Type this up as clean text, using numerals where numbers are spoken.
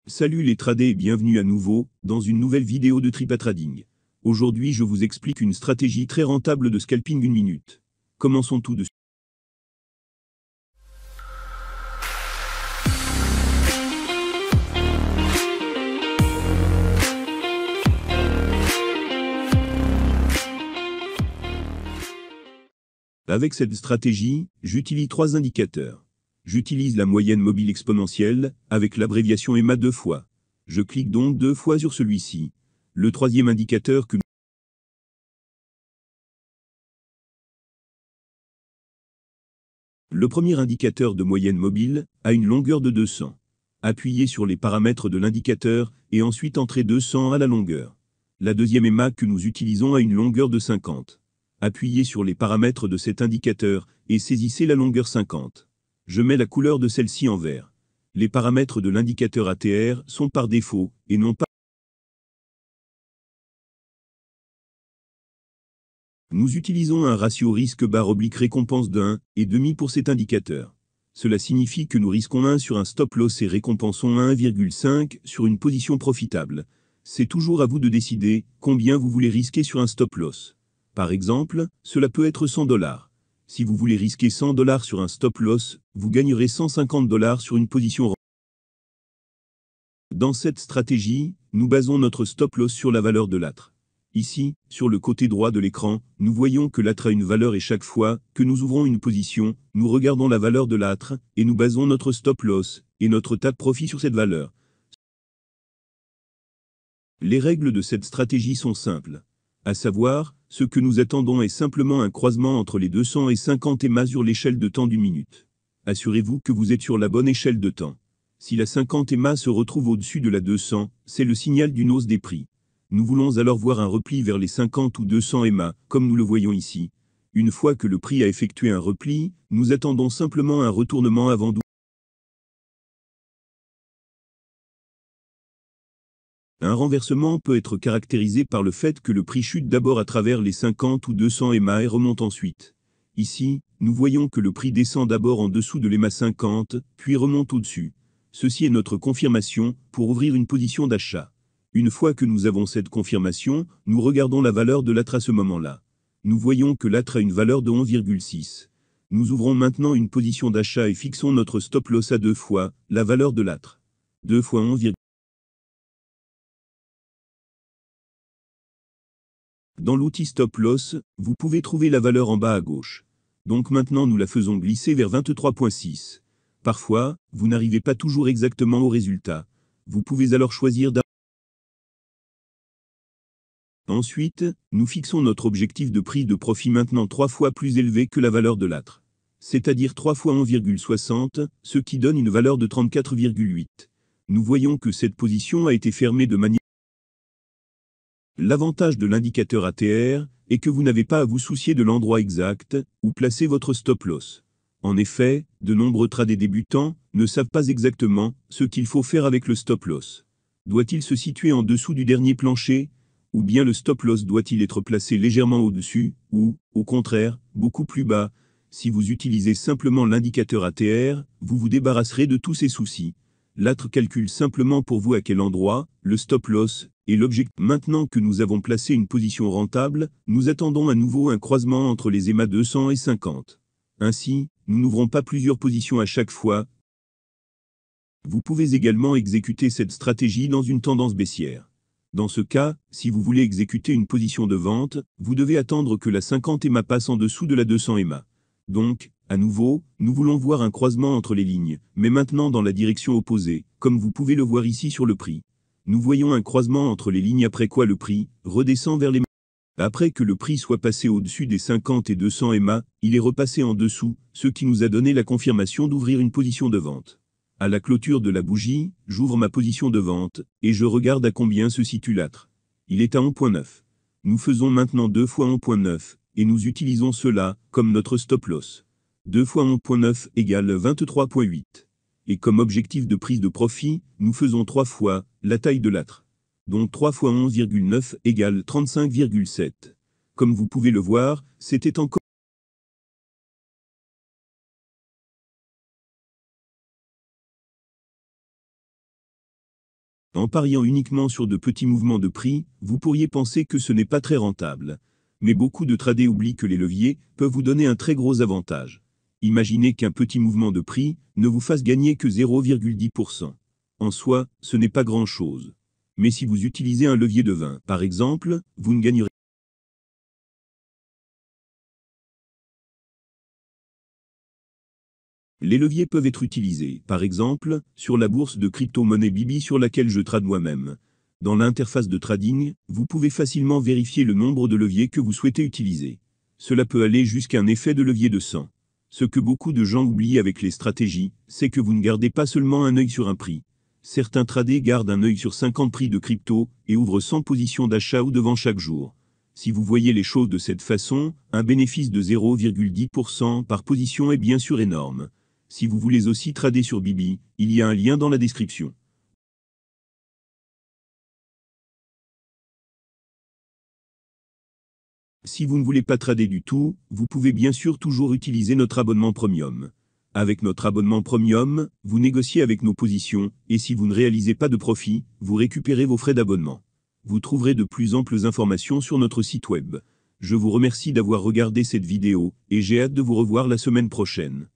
Salut les traders et bienvenue à nouveau dans une nouvelle vidéo de TripaTrading. Aujourd'hui je vous explique une stratégie très rentable de scalping 1 minute. Commençons tout de suite. Avec cette stratégie, j'utilise 3 indicateurs. J'utilise la moyenne mobile exponentielle, avec l'abréviation EMA 2 fois. Je clique donc 2 fois sur celui-ci. Le troisième indicateur que Le premier indicateur de moyenne mobile a une longueur de 200. Appuyez sur les paramètres de l'indicateur et ensuite entrez 200 à la longueur. La deuxième EMA que nous utilisons a une longueur de 50. Appuyez sur les paramètres de cet indicateur et saisissez la longueur 50. Je mets la couleur de celle-ci en vert. Les paramètres de l'indicateur ATR sont par défaut et non pas. Nous utilisons un ratio risque/récompense de 1,5 pour cet indicateur. Cela signifie que nous risquons 1 sur un stop loss et récompensons 1,5 sur une position profitable. C'est toujours à vous de décider combien vous voulez risquer sur un stop loss. Par exemple, cela peut être $100. Si vous voulez risquer $100 sur un stop loss, vous gagnerez $150 sur une position. Dans cette stratégie, nous basons notre stop loss sur la valeur de l'ATR. Ici, sur le côté droit de l'écran, nous voyons que l'ATR a une valeur et chaque fois que nous ouvrons une position, nous regardons la valeur de l'ATR et nous basons notre stop loss et notre take profit sur cette valeur. Les règles de cette stratégie sont simples. À savoir, ce que nous attendons est simplement un croisement entre les 250 EMA sur l'échelle de temps d'1 minute. Assurez-vous que vous êtes sur la bonne échelle de temps. Si la 50 EMA se retrouve au-dessus de la 200, c'est le signal d'une hausse des prix. Nous voulons alors voir un repli vers les 50 ou 200 EMA, comme nous le voyons ici. Une fois que le prix a effectué un repli, nous attendons simplement un retournement avant d'ouvrir. Un renversement peut être caractérisé par le fait que le prix chute d'abord à travers les 50 ou 200 EMA et remonte ensuite. Ici, nous voyons que le prix descend d'abord en dessous de l'EMA 50, puis remonte au-dessus. Ceci est notre confirmation pour ouvrir une position d'achat. Une fois que nous avons cette confirmation, nous regardons la valeur de l'ATR à ce moment-là. Nous voyons que l'ATR a une valeur de 11,6. Nous ouvrons maintenant une position d'achat et fixons notre stop loss à 2 fois la valeur de l'ATR. 2 fois 11. Dans l'outil stop loss, vous pouvez trouver la valeur en bas à gauche. Donc maintenant nous la faisons glisser vers 23,6. Parfois, vous n'arrivez pas toujours exactement au résultat. Vous pouvez alors choisir d'arrêter. Ensuite, nous fixons notre objectif de prise de profit maintenant 3 fois plus élevé que la valeur de l'ATR. C'est-à-dire 3 fois 1,60, ce qui donne une valeur de 34,8. Nous voyons que cette position a été fermée de manière. L'avantage de l'indicateur ATR est que vous n'avez pas à vous soucier de l'endroit exact où placer votre stop loss. En effet, de nombreux traders débutants ne savent pas exactement ce qu'il faut faire avec le stop loss. Doit-il se situer en dessous du dernier plancher? Ou bien le stop loss doit-il être placé légèrement au-dessus, ou, au contraire, beaucoup plus bas? Si vous utilisez simplement l'indicateur ATR, vous vous débarrasserez de tous ces soucis. L'ATR calcule simplement pour vous à quel endroit, le stop loss, et l'objectif. Maintenant que nous avons placé une position rentable, nous attendons à nouveau un croisement entre les EMA 200 et 50. Ainsi, nous n'ouvrons pas plusieurs positions à chaque fois. Vous pouvez également exécuter cette stratégie dans une tendance baissière. Dans ce cas, si vous voulez exécuter une position de vente, vous devez attendre que la 50 EMA passe en dessous de la 200 EMA. Donc, à nouveau, nous voulons voir un croisement entre les lignes, mais maintenant dans la direction opposée, comme vous pouvez le voir ici sur le prix. Nous voyons un croisement entre les lignes après quoi le prix redescend vers les. Après que le prix soit passé au-dessus des 50 et 200 EMA, il est repassé en dessous, ce qui nous a donné la confirmation d'ouvrir une position de vente. À la clôture de la bougie, j'ouvre ma position de vente, et je regarde à combien se situe l'ATR. Il est à 11,9. Nous faisons maintenant 2 fois 11,9, et nous utilisons cela comme notre stop loss. 2 fois 11,9 égale 23,8. Et comme objectif de prise de profit, nous faisons 3 fois la taille de l'ATR. Donc 3 fois 11,9 égale 35,7. Comme vous pouvez le voir, c'était encore En pariant uniquement sur de petits mouvements de prix, vous pourriez penser que ce n'est pas très rentable. Mais beaucoup de traders oublient que les leviers peuvent vous donner un très gros avantage. Imaginez qu'un petit mouvement de prix ne vous fasse gagner que 0,10%. En soi, ce n'est pas grand-chose. Mais si vous utilisez un levier de 20, par exemple, vous ne gagnerez. Les leviers peuvent être utilisés, par exemple, sur la bourse de crypto-monnaie Bibi sur laquelle je trade moi-même. Dans l'interface de trading, vous pouvez facilement vérifier le nombre de leviers que vous souhaitez utiliser. Cela peut aller jusqu'à un effet de levier de 100. Ce que beaucoup de gens oublient avec les stratégies, c'est que vous ne gardez pas seulement un œil sur un prix. Certains traders gardent un œil sur 50 prix de crypto et ouvrent 100 positions d'achat ou de vente chaque jour. Si vous voyez les choses de cette façon, un bénéfice de 0,10% par position est bien sûr énorme. Si vous voulez aussi trader sur Bibi, il y a un lien dans la description. Si vous ne voulez pas trader du tout, vous pouvez bien sûr toujours utiliser notre abonnement premium. Avec notre abonnement premium, vous négociez avec nos positions, et si vous ne réalisez pas de profit, vous récupérez vos frais d'abonnement. Vous trouverez de plus amples informations sur notre site web. Je vous remercie d'avoir regardé cette vidéo, et j'ai hâte de vous revoir la semaine prochaine.